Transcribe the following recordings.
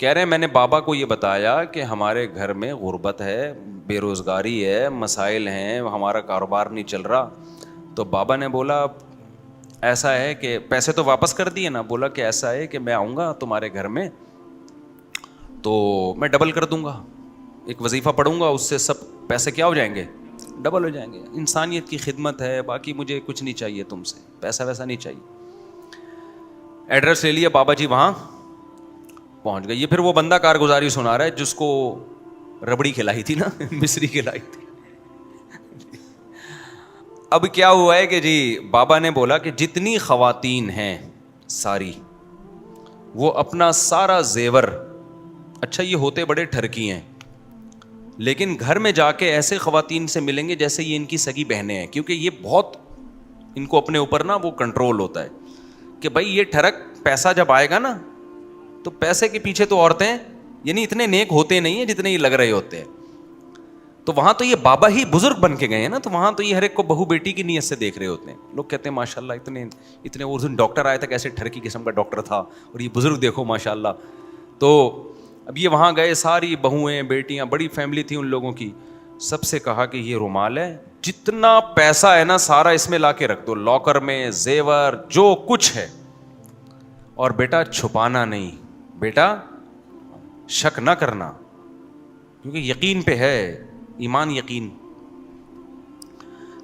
کہہ رہے ہیں میں نے بابا کو یہ بتایا کہ ہمارے گھر میں غربت ہے, بے روزگاری ہے, مسائل ہیں, ہمارا کاروبار نہیں چل رہا. تو بابا نے بولا ایسا ہے کہ پیسے تو واپس کر دیے نا. بولا کہ ایسا ہے کہ میں آؤں گا تمہارے گھر میں تو میں ڈبل کر دوں گا, ایک وظیفہ پڑھوں گا, اس سے سب پیسے کیا ہو جائیں گے, ڈبل ہو جائیں گے. انسانیت کی خدمت ہے, باقی مجھے کچھ نہیں چاہیے تم سے, پیسہ ویسا نہیں چاہیے. ایڈریس لے لیا, بابا جی وہاں پہنچ گئے. یہ پھر وہ بندہ کارگزاری سنا رہا ہے جس کو ربڑی کھلائی تھی نا, مصری کھلائی تھی. اب کیا ہوا ہے کہ جی بابا نے بولا کہ جتنی خواتین ہیں ساری, وہ اپنا سارا زیور, اچھا یہ ہوتے بڑے ٹھرکی ہیں لیکن گھر میں جا کے ایسے خواتین سے ملیں گے جیسے یہ ان کی سگی بہنیں ہیں, کیونکہ یہ بہت ان کو اپنے اوپر نا وہ کنٹرول ہوتا ہے کہ بھائی یہ ٹھرک پیسہ جب آئے گا نا تو پیسے کے پیچھے تو عورتیں یعنی اتنے نیک ہوتے نہیں ہیں جتنے یہ لگ رہے ہوتے ہیں. تو وہاں تو یہ بابا ہی بزرگ بن کے گئے ہیں نا, تو وہاں تو یہ ہر ایک کو بہو بیٹی کی نیت سے دیکھ رہے ہوتے ہیں. لوگ کہتے ہیں ماشاء اللہ اتنے اس دن ڈاکٹر آیا تھا, کیسے ٹھرکی قسم کا ڈاکٹر تھا, اور یہ بزرگ دیکھو ماشاء اللہ. تو اب یہ وہاں گئے, ساری بہویں بیٹیاں, بڑی فیملی تھی ان لوگوں کی. سب سے کہا کہ یہ رومال ہے, جتنا پیسہ ہے نا سارا اس میں لا کے رکھ دو, لاکر میں, زیور جو کچھ ہے, اور بیٹا چھپانا نہیں, بیٹا شک نہ کرنا, کیونکہ یقین پہ ہے, ایمان یقین.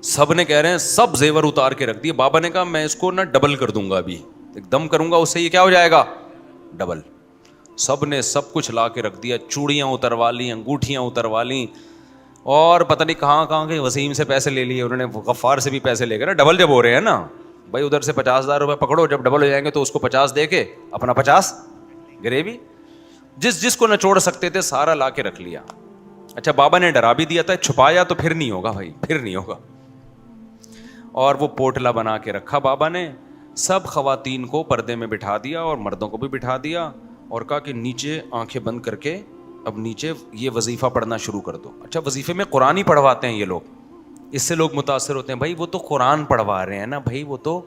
سب نے کہہ رہے ہیں سب زیور اتار کے رکھ دیے. بابا نے کہا میں اس کو نا ڈبل کر دوں گا, ابھی ایک دم کروں گا, اس سے یہ کیا ہو جائے گا, ڈبل. سب نے سب کچھ لا کے رکھ دیا, چوڑیاں اتروا لی, انگوٹھیاں اتروا لی, اور پتہ نہیں کہاں کہاں کے وسیم سے پیسے لے لیے انہوں نے, غفار سے بھی پیسے لے گئے نا, ڈبل جب ہو رہے ہیں نا بھائی, ادھر سے 50,000 روپے پکڑو, جب ڈبل ہو جائیں گے تو اس کو 50 دے کے اپنا 50 گریوی, جس کو نہ چھوڑ سکتے تھے سارا لا کے رکھ لیا. اچھا بابا نے ڈرا بھی دیا تھا, چھپایا تو پھر نہیں ہوگا بھائی, پھر نہیں ہوگا. اور وہ پوٹلا بنا کے رکھا بابا نے, سب خواتین کو پردے میں بٹھا دیا اور مردوں کو بھی بٹھا دیا, اور کہا کہ نیچے آنکھیں بند کر کے اب نیچے یہ وظیفہ پڑھنا شروع کر دو. اچھا وظیفے میں قرآن ہی پڑھواتے ہیں یہ لوگ, اس سے لوگ متاثر ہوتے ہیں, بھائی وہ تو قرآن پڑھوا رہے ہیں نا, بھائی وہ تو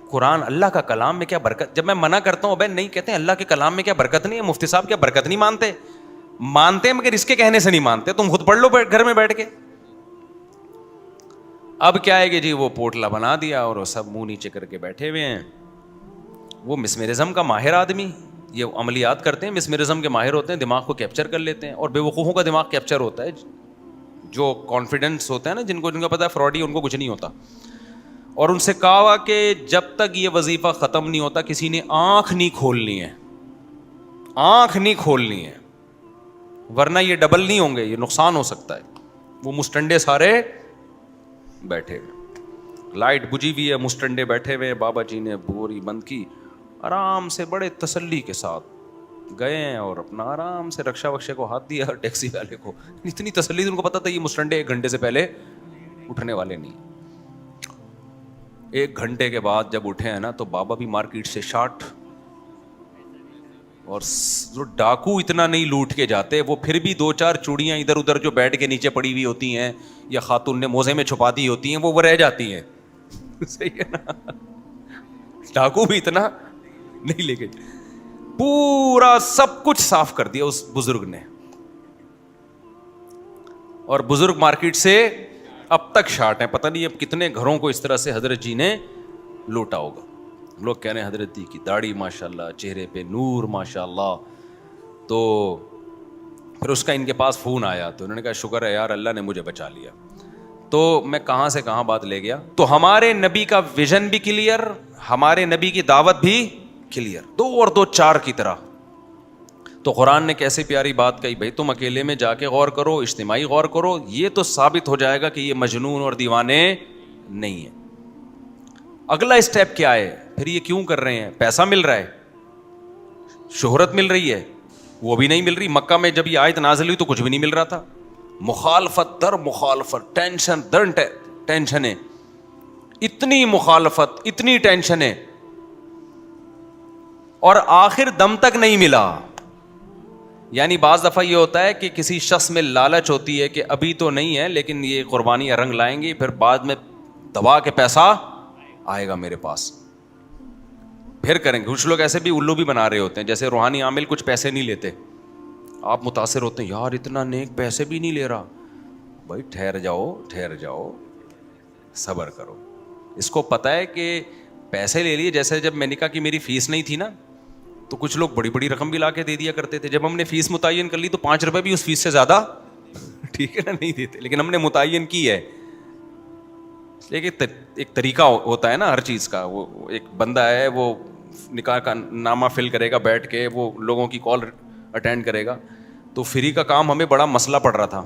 قرآن اللہ کا کلام میں کیا برکت. جب میں منع کرتا ہوں, بھائی نہیں, کہتے ہیں اللہ کے کلام میں کیا برکت نہیں ہے, مفتی صاحب کیا برکت نہیں مانتے مگر اس کے کہنے سے نہیں مانتے, تم خود پڑھ لو گھر میں بیٹھ کے. اب کیا ہے کہ جی وہ پوٹلا بنا دیا اور وہ سب منہ نیچے کر کے بیٹھے ہوئے ہیں. وہ مسمرزم کا ماہر آدمی, یہ عملیات کرتے ہیں, مسمرزم کے ماہر ہوتے ہیں, دماغ کو کیپچر کر لیتے ہیں, اور بے وقوفوں کا دماغ کیپچر ہوتا ہے, جو کانفیڈنس ہوتا ہے نا, جن کا پتا ہے فراڈی, ان کو کچھ نہیں ہوتا. اور ان سے کہا کہ جب تک یہ وظیفہ ختم نہیں ہوتا کسی نے آنکھ نہیں کھولنی ہے, آنکھ نہیں کھولنی ہے, ورنہ یہ ڈبل نہیں ہوں گے, یہ نقصان ہو سکتا ہے. وہ مستنڈے سارے بیٹھے ہوئے, لائٹ بجھی ہوئی ہے, مستنڈے بیٹھے ہوئے. بابا جی نے بوری بند کی, آرام سے بڑے تسلی کے ساتھ گئے ہیں اور اپنا آرام سے رکشا وکشے کو ہاتھ دیا, ٹیکسی والے کو. اتنی تسلی, ان کو پتا تھا یہ مستنڈے 1 گھنٹے سے پہلے اٹھنے والے نہیں. 1 گھنٹے کے بعد جب اٹھے ہیں نا تو بابا بھی مارکیٹ سے شارٹ, اور جو ڈاکو اتنا نہیں لوٹ کے جاتے, وہ پھر بھی 2-4 چوڑیاں ادھر ادھر جو بیڈ کے نیچے پڑی ہوئی ہوتی ہیں یا خاتون نے موزے میں چھپا دی ہوتی ہیں, وہ رہ جاتی ہیں. صحیح ہے نا, ڈاکو بھی اتنا نہیں لے کے, پورا سب کچھ صاف کر دیا اس بزرگ نے. اور بزرگ مارکیٹ سے اب تک شارٹ ہیں, پتہ نہیں اب کتنے گھروں کو اس طرح سے حضرت جی نے لوٹا ہوگا. لوگ کہہ رہے ہیں حضرت جی کی داڑھی ماشاءاللہ, چہرے پہ نور ماشاءاللہ. تو پھر اس کا ان کے پاس فون آیا تو انہوں نے کہا شکر ہے یار اللہ نے مجھے بچا لیا. تو میں کہاں سے کہاں بات لے گیا. تو ہمارے نبی کا ویژن بھی کلیئر, ہمارے نبی کی دعوت بھی کلیئر, 2 اور 2 4 کی طرح. تو قرآن نے کیسے پیاری بات کہی, بھائی تم اکیلے میں جا کے غور کرو, اجتماعی غور کرو, یہ تو ثابت ہو جائے گا کہ یہ مجنون اور دیوانے نہیں ہیں. اگلا اسٹیپ کیا ہے, پھر یہ کیوں کر رہے ہیں, پیسہ مل رہا ہے, شہرت مل رہی ہے, وہ بھی نہیں مل رہی. مکہ میں جب یہ آیت نازل ہوئی تو کچھ بھی نہیں مل رہا تھا, مخالفت در مخالفت, ٹینشن در ٹینشن ہے, اتنی مخالفت, اتنی ٹینشن ہے, اور آخر دم تک نہیں ملا. یعنی بعض دفعہ یہ ہوتا ہے کہ کسی شخص میں لالچ ہوتی ہے کہ ابھی تو نہیں ہے لیکن یہ قربانیاں رنگ لائیں گی, پھر بعد میں دبا کے پیسہ آئے گا میرے پاس, پھر کریں گے. کچھ لوگ ایسے بھی الو بھی بنا رہے ہوتے ہیں, جیسے روحانی عامل کچھ پیسے نہیں لیتے, آپ متاثر ہوتے ہیں یار اتنا نیک پیسے بھی نہیں لے رہا. بھائی ٹھہر جاؤ, صبر کرو. اس کو پتہ ہے کہ پیسے لے لیے, جیسے جب میں نکاح کی میری فیس نہیں تھی نا, تو کچھ لوگ بڑی بڑی رقم بھی لا کے دے دیا کرتے تھے. جب ہم نے فیس متعین کر لی تو 5 روپے بھی اس فیس سے زیادہ ٹھیک ہے نا نہیں دیتے, لیکن ہم نے متعین کی ہے. لیکن ایک طریقہ ہوتا ہے نا ہر چیز کا. وہ ایک بندہ ہے, وہ نکاح کا نامہ فل کرے گا بیٹھ کے, وہ لوگوں کی کال اٹینڈ کرے گا. تو فری کا کام ہمیں بڑا مسئلہ پڑ رہا تھا.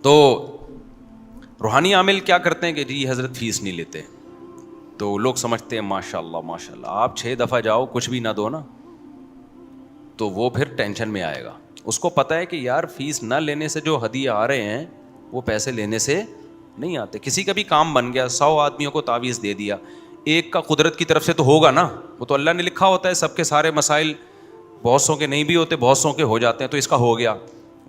تو روحانی عامل کیا کرتے ہیں کہ جی حضرت فیس نہیں لیتے, تو لوگ سمجھتے ہیں ماشاء اللہ آپ 6 دفعہ جاؤ کچھ بھی نہ دو نا, تو وہ پھر ٹینشن میں آئے گا. اس کو پتہ ہے کہ یار فیس نہ لینے سے جو ہدیے آ رہے ہیں وہ پیسے لینے سے نہیں آتے. کسی کا بھی کام بن گیا, 100 آدمیوں کو تعویذ دے دیا, ایک کا قدرت کی طرف سے تو ہوگا نا, وہ تو اللہ نے لکھا ہوتا ہے. سب کے سارے مسائل بہت سو کے نہیں بھی ہوتے, بہت سو کے ہو جاتے ہیں, تو اس کا ہو گیا.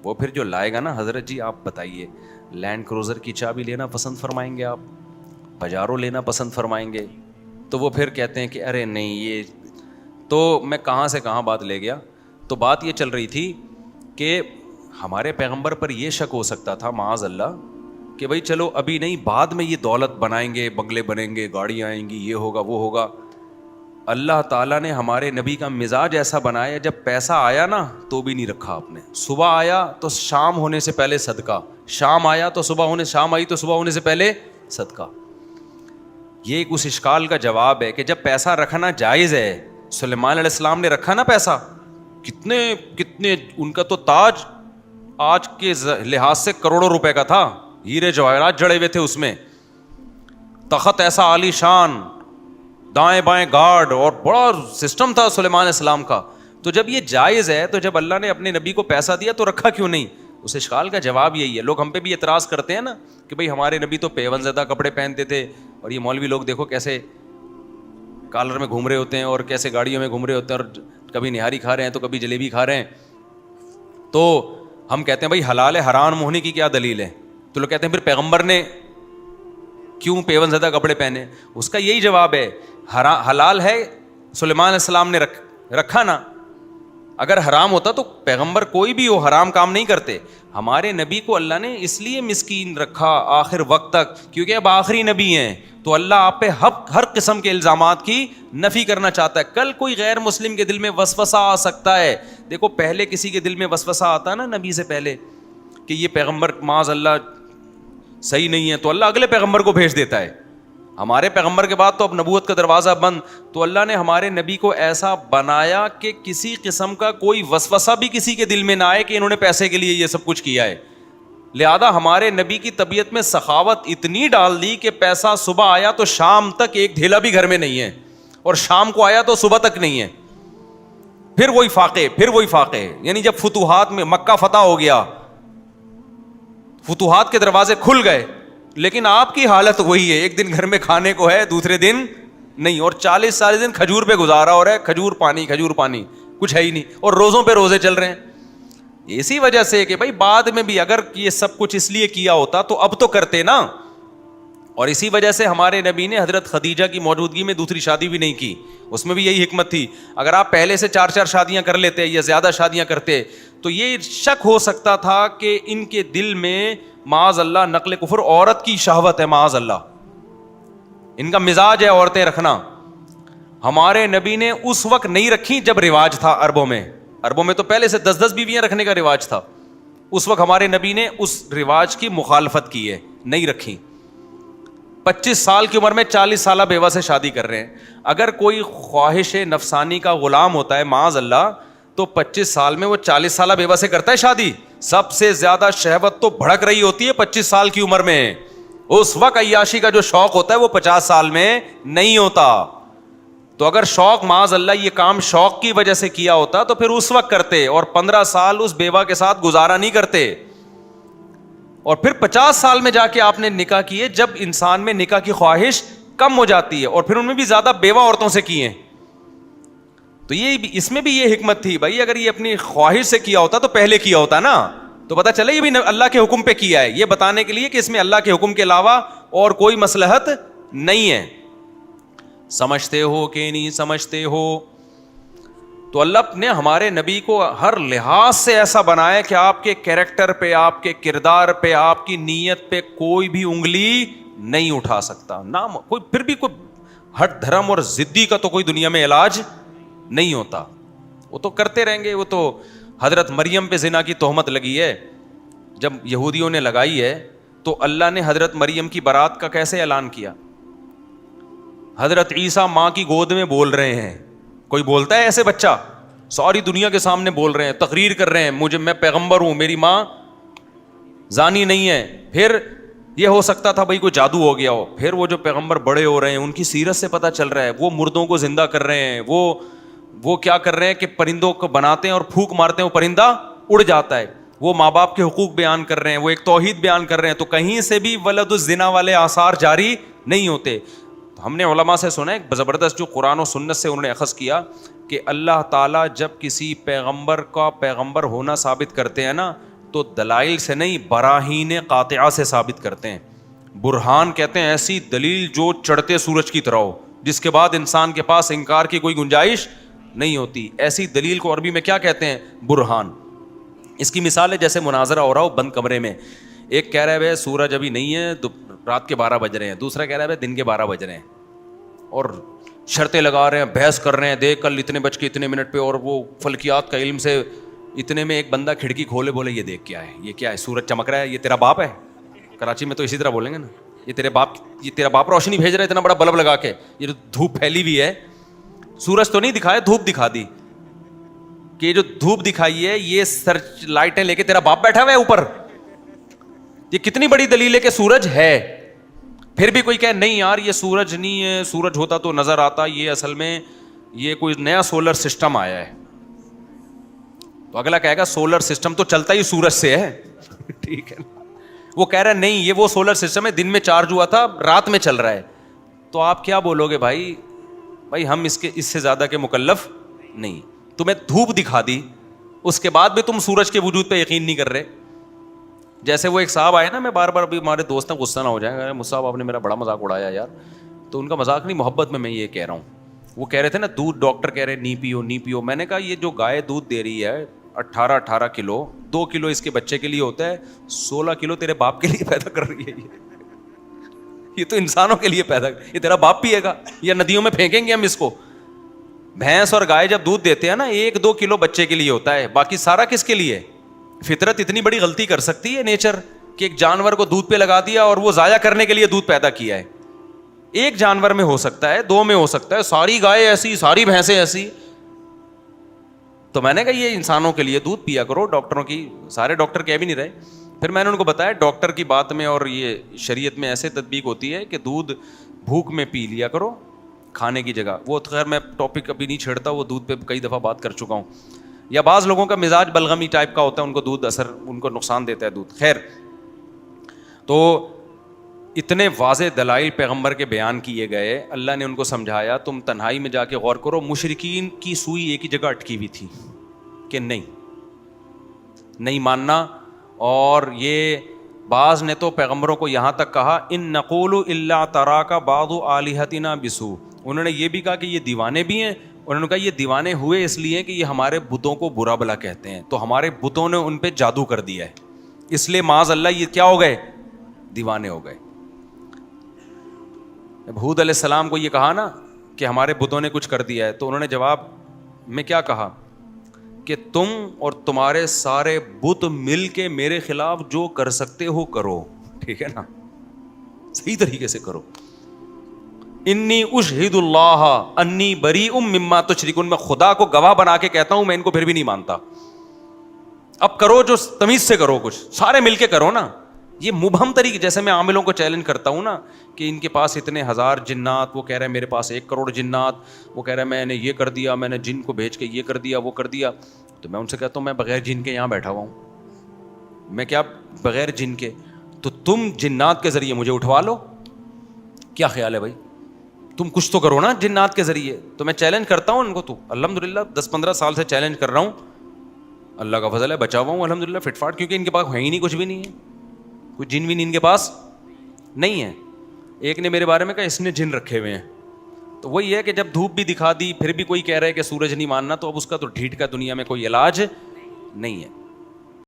وہ پھر جو لائے گا نا, حضرت جی آپ بتائیے لینڈ کروزر کی چابی لینا پسند فرمائیں گے, آپ پجارو لینا پسند فرمائیں گے, تو وہ پھر کہتے ہیں کہ ارے نہیں یہ. تو میں کہاں سے کہاں بات لے گیا. تو بات یہ چل رہی تھی کہ ہمارے پیغمبر پر یہ شک ہو سکتا تھا معاذ اللہ کہ بھائی چلو ابھی نہیں, بعد میں یہ دولت بنائیں گے, بنگلے بنیں گے, گاڑیاں آئیں گی, یہ ہوگا وہ ہوگا. اللہ تعالیٰ نے ہمارے نبی کا مزاج ایسا بنایا, جب پیسہ آیا نا تو بھی نہیں رکھا آپ نے. صبح آیا تو شام ہونے سے پہلے صدقہ, شام آیا تو شام آئی تو صبح ہونے سے پہلے صدقہ. یہ ایک اس اشکال کا جواب ہے کہ جب پیسہ رکھنا جائز ہے, سلیمان علیہ السلام نے رکھا نا پیسہ, کتنے ان کا تو تاج آج کے لحاظ سے کروڑوں روپے کا تھا, ہیرے جواہرات جڑے ہوئے تھے اس میں, تخت ایسا عالی شان, دائیں بائیں گارڈ, اور بڑا سسٹم تھا سلیمان علیہ السلام کا. تو جب یہ جائز ہے تو جب اللہ نے اپنے نبی کو پیسہ دیا تو رکھا کیوں نہیں؟ اس اشکال کا جواب یہی ہے. لوگ ہم پہ بھی اعتراض کرتے ہیں نا کہ بھائی ہمارے نبی تو پیون زدہ کپڑے پہنتے تھے, اور یہ مولوی لوگ دیکھو کیسے کالر میں گھوم رہے ہوتے ہیں اور کیسے گاڑیوں میں گھوم رہے ہوتے ہیں, اور کبھی نہاری کھا رہے ہیں تو کبھی جلیبی کھا رہے ہیں. تو ہم کہتے ہیں بھائی حلال حرام ہونے کی کیا دلیل ہے؟ تو لوگ کہتے ہیں پھر پیغمبر نے کیوں پیون زدہ کپڑے پہنے؟ اس کا یہی جواب ہے, حلال ہے سلیمان علیہ السلام نے رکھا نا, اگر حرام ہوتا تو پیغمبر کوئی بھی ہو حرام کام نہیں کرتے. ہمارے نبی کو اللہ نے اس لیے مسکین رکھا آخر وقت تک کیونکہ اب آخری نبی ہیں, تو اللہ آپ پہ ہر قسم کے الزامات کی نفی کرنا چاہتا ہے. کل کوئی غیر مسلم کے دل میں وسوسہ آ سکتا ہے. دیکھو پہلے کسی کے دل میں وسوسہ آتا نا نبی سے پہلے کہ یہ پیغمبر معاذ اللہ صحیح نہیں ہے, تو اللہ اگلے پیغمبر کو بھیج دیتا ہے. ہمارے پیغمبر کے بعد تو اب نبوت کا دروازہ بند, تو اللہ نے ہمارے نبی کو ایسا بنایا کہ کسی قسم کا کوئی وسوسہ بھی کسی کے دل میں نہ آئے کہ انہوں نے پیسے کے لیے یہ سب کچھ کیا ہے. لہذا ہمارے نبی کی طبیعت میں سخاوت اتنی ڈال دی کہ پیسہ صبح آیا تو شام تک ایک ڈھیلا بھی گھر میں نہیں ہے, اور شام کو آیا تو صبح تک نہیں ہے. پھر وہی فاقے, یعنی جب فتوحات میں مکہ فتح ہو گیا, فتوحات کے دروازے کھل گئے, لیکن آپ کی حالت وہی ہے, ایک دن گھر میں کھانے کو ہے, دوسرے دن نہیں, اور 40 دن کھجور پہ گزارا ہو رہا ہے, کھجور پانی کچھ ہے ہی نہیں, اور روزوں پہ روزے چل رہے ہیں. اسی وجہ سے کہ بھائی بعد میں بھی اگر یہ سب کچھ اس لیے کیا ہوتا تو اب تو کرتے نا. اور اسی وجہ سے ہمارے نبی نے حضرت خدیجہ کی موجودگی میں دوسری شادی بھی نہیں کی, اس میں بھی یہی حکمت تھی. اگر آپ پہلے سے 4 شادیاں کر لیتے یا زیادہ شادیاں کرتے تو یہ شک ہو سکتا تھا کہ ان کے دل میں معاذ اللہ نقل کفر, عورت کی شہوت ہے, معاذ اللہ ان کا مزاج ہے عورتیں رکھنا. ہمارے نبی نے اس وقت نہیں رکھی جب رواج تھا عربوں میں تو پہلے سے 10 بیویاں رکھنے کا رواج تھا. اس وقت ہمارے نبی نے اس رواج کی مخالفت کی ہے, نہیں رکھی. 25 سال کی عمر میں 40 سالہ بیوہ سے شادی کر رہے ہیں. اگر کوئی خواہش نفسانی کا غلام ہوتا ہے معاذ اللہ, تو 25 سال میں وہ 40 سالہ بیوہ سے کرتا ہے شادی. سب سے زیادہ شہوت تو بھڑک رہی ہوتی ہے 25 سال کی عمر میں. اس وقت عیاشی کا جو شوق ہوتا ہے وہ 50 سال میں نہیں ہوتا. تو اگر شوق معاذ اللہ یہ کام شوق کی وجہ سے کیا ہوتا تو پھر اس وقت کرتے, اور 15 سال اس بیوہ کے ساتھ گزارا نہیں کرتے. اور پھر 50 سال میں جا کے آپ نے نکاح کیے, جب انسان میں نکاح کی خواہش کم ہو جاتی ہے, اور پھر ان میں بھی زیادہ بیوہ عورتوں سے کیے. تو یہ اس میں بھی یہ حکمت تھی بھائی, اگر یہ اپنی خواہش سے کیا ہوتا تو پہلے کیا ہوتا نا, تو پتہ چلے یہ بھی اللہ کے حکم پہ کیا ہے, یہ بتانے کے لیے کہ اس میں اللہ کے حکم کے علاوہ اور کوئی مصلحت نہیں ہے. سمجھتے ہو کہ نہیں سمجھتے ہو؟ تو اللہ نے ہمارے نبی کو ہر لحاظ سے ایسا بنایا کہ آپ کے کیریکٹر پہ، آپ کے کردار پہ، آپ کی نیت پہ کوئی بھی انگلی نہیں اٹھا سکتا. نام کوئی پھر بھی کوئی ہٹ دھرم اور ضدی کا تو کوئی دنیا میں علاج نہیں ہوتا. وہ تو کرتے رہیں گے. وہ تو حضرت مریم پہ زنا کی تہمت لگی ہے، جب یہودیوں نے لگائی ہے تو اللہ نے حضرت مریم کی برات کا کیسے اعلان کیا؟ حضرت عیسیٰ ماں کی گود میں بول رہے ہیں. کوئی بولتا ہے ایسے بچہ؟ ساری دنیا کے سامنے بول رہے ہیں، تقریر کر رہے ہیں، میں پیغمبر ہوں، میری ماں زانی نہیں ہے. پھر یہ ہو سکتا تھا بھائی کوئی جادو ہو گیا ہو. پھر وہ جو پیغمبر بڑے ہو رہے ہیں ان کی سیرت سے پتہ چل رہا ہے وہ مردوں کو زندہ کر رہے ہیں، وہ کیا کر رہے ہیں کہ پرندوں کو بناتے ہیں اور پھونک مارتے ہیں وہ پرندہ اڑ جاتا ہے. وہ ماں باپ کے حقوق بیان کر رہے ہیں، وہ ایک توحید بیان کر رہے ہیں. تو کہیں سے بھی ولد الزنا والے آثار جاری نہیں ہوتے. تو ہم نے علماء سے سنا ہے زبردست جو قرآن و سنت سے انہوں نے اخذ کیا کہ اللہ تعالیٰ جب کسی پیغمبر کا پیغمبر ہونا ثابت کرتے ہیں نا تو دلائل سے نہیں، براہین قاطعہ سے ثابت کرتے ہیں. برہان کہتے ہیں ایسی دلیل جو چڑھتے سورج کی طرح ہو، جس کے بعد انسان کے پاس انکار کی کوئی گنجائش نہیں ہوتی. ایسی دلیل کو عربی میں کیا کہتے ہیں؟ برہان. اس کی مثال ہے جیسے مناظرہ ہو رہا ہو بند کمرے میں، ایک کہہ رہا ہے بھائی سورج ابھی نہیں ہے، رات کے 12 بج رہے ہیں، دوسرا کہہ رہا ہے بھائی دن کے 12 بج رہے ہیں، اور شرطیں لگا رہے ہیں، بحث کر رہے ہیں، دیکھ کل اتنے بج کے اتنے منٹ پہ، اور وہ فلکیات کا علم سے اتنے میں ایک بندہ کھڑکی کھولے بولے یہ دیکھ کیا ہے، یہ کیا ہے، سورج چمک رہا ہے، یہ تیرا باپ ہے. کراچی میں تو اسی طرح بولیں گے نا، یہ تیرا باپ روشنی بھیج رہا ہے اتنا بڑا بلب لگا کے، یہ جو دھوپ پھیلی ہوئی ہے، سورج تو نہیں دکھایا، دھوپ دکھا دی کہ یہ جو دھوپ دکھائی ہے یہ سرچ لائٹیں لے کے تیرا باپ بیٹھا ہوا ہے اوپر. یہ کتنی بڑی دلیل ہے کہ سورج ہے. پھر بھی کوئی کہے نہیں یار یہ سورج نہیں ہے، سورج ہوتا تو نظر آتا، یہ اصل میں یہ کوئی نیا سولر سسٹم آیا ہے. تو اگلا کہے گا سولر سسٹم تو چلتا ہی سورج سے ہے. ٹھیک ہے، وہ کہہ رہا ہے نہیں یہ وہ سولر سسٹم ہے دن میں چارج ہوا تھا رات میں چل رہا ہے. تو آپ کیا بولو گے؟ بھائی ہم اس سے زیادہ کے مکلف نہیں. تمہیں دھوپ دکھا دی اس کے بعد بھی تم سورج کے وجود پہ یقین نہیں کر رہے. جیسے وہ ایک صاحب آئے نا، میں بار بار ابھی ہمارے دوست ہیں غصہ نہ ہو جائیں گے، مصعب آپ نے میرا بڑا مذاق اڑایا یار. تو ان کا مذاق نہیں، محبت میں یہ کہہ رہا ہوں. وہ کہہ رہے تھے نا دودھ ڈاکٹر کہہ رہے نہیں پیو نہیں پیو. میں نے کہا یہ جو گائے دودھ دے رہی ہے 18 کلو، 2 کلو اس کے بچے کے لیے ہوتا ہے، 16 کلو تیرے باپ کے لیے پیدا کر رہی ہے. یہ تو انسانوں کے لیے پیدا، یہ تیرا باپ پیے گا یا ندیوں میں پھینکیں گے ہم اس کو؟ بھینس اور گائے جب دودھ دیتے ہیں نا 1-2 کلو بچے کے لیے ہوتا ہے، باقی سارا کس کے لیے؟ فطرت اتنی بڑی غلطی کر سکتی ہے نیچر کہ ایک جانور کو دودھ پہ لگا دیا اور وہ ضائع کرنے کے لیے دودھ پیدا کیا ہے. ایک جانور میں ہو سکتا ہے، 2 میں ہو سکتا ہے، ساری گائے ایسی، ساری بھینسیں ایسی. تو میں نے کہا یہ انسانوں کے لیے دودھ پیا کرو. ڈاکٹروں کی سارے ڈاکٹر کہہ بھی نہیں رہے. پھر میں نے ان کو بتایا ڈاکٹر کی بات میں اور یہ شریعت میں ایسے تطبیق ہوتی ہے کہ دودھ بھوک میں پی لیا کرو کھانے کی جگہ. وہ خیر میں ٹاپک ابھی نہیں چھیڑتا، وہ دودھ پہ کئی دفعہ بات کر چکا ہوں. یا بعض لوگوں کا مزاج بلغمی ٹائپ کا ہوتا ہے، ان کو دودھ اثر، ان کو نقصان دیتا ہے دودھ. خیر، تو اتنے واضح دلائل پیغمبر کے بیان کیے گئے. اللہ نے ان کو سمجھایا تم تنہائی میں جا کے غور کرو. مشرکین کی سوئی ایک ہی جگہ اٹکی ہوئی تھی کہ نہیں ماننا. اور یہ بعض نے تو پیغمبروں کو یہاں تک کہا ان نقول الا تراک بعض آلہتنا بسوء. انہوں نے یہ بھی کہا کہ یہ دیوانے بھی ہیں. انہوں نے کہا یہ دیوانے ہوئے اس لیے کہ یہ ہمارے بتوں کو برا بلا کہتے ہیں، تو ہمارے بتوں نے ان پہ جادو کر دیا ہے، اس لیے معاذ اللہ یہ کیا ہو گئے؟ دیوانے ہو گئے. ہود علیہ السلام کو یہ کہا نا کہ ہمارے بتوں نے کچھ کر دیا ہے، تو انہوں نے جواب میں کیا کہا کہ تم اور تمہارے سارے بت مل کے میرے خلاف جو کر سکتے ہو کرو. ٹھیک ہے نا، صحیح طریقے سے کرو. انی اشہد اللہ انی بریء مما تشرکون. میں خدا کو گواہ بنا کے کہتا ہوں میں ان کو پھر بھی نہیں مانتا. اب کرو جو تمیز سے کرو، کچھ سارے مل کے کرو نا. یہ مبہم طریقے، جیسے میں عاملوں کو چیلنج کرتا ہوں نا کہ ان کے پاس اتنے 1000 جنات، وہ کہہ رہے ہیں میرے پاس 1 کروڑ جنات، وہ کہہ رہے ہیں میں نے یہ کر دیا، میں نے جن کو بھیج کے یہ کر دیا وہ کر دیا. تو میں ان سے کہتا ہوں میں بغیر جن کے یہاں بیٹھا ہوا ہوں، میں کیا بغیر جن کے؟ تو تم جنات کے ذریعے مجھے اٹھوا لو. کیا خیال ہے بھائی؟ تم کچھ تو کرو نا جنات کے ذریعے. تو میں چیلنج کرتا ہوں ان کو. تو الحمدللہ 10-15 سال سے چیلنج کر رہا ہوں. اللہ کا فضل ہے بچا ہوا ہوں الحمدللہ فٹ فاٹ، کیونکہ ان کے پاس ہے ہی نہیں، کچھ بھی نہیں ہے، کوئی جن بھی نہیں ان کے پاس نہیں ہے. ایک نے میرے بارے میں کہا اس نے جن رکھے ہوئے ہیں. تو وہی ہے کہ جب دھوپ بھی دکھا دی پھر بھی کوئی کہہ رہا ہے کہ سورج نہیں ماننا, تو اب اس کا تو ڈھیٹ کا دنیا میں کوئی علاج نہیں ہے.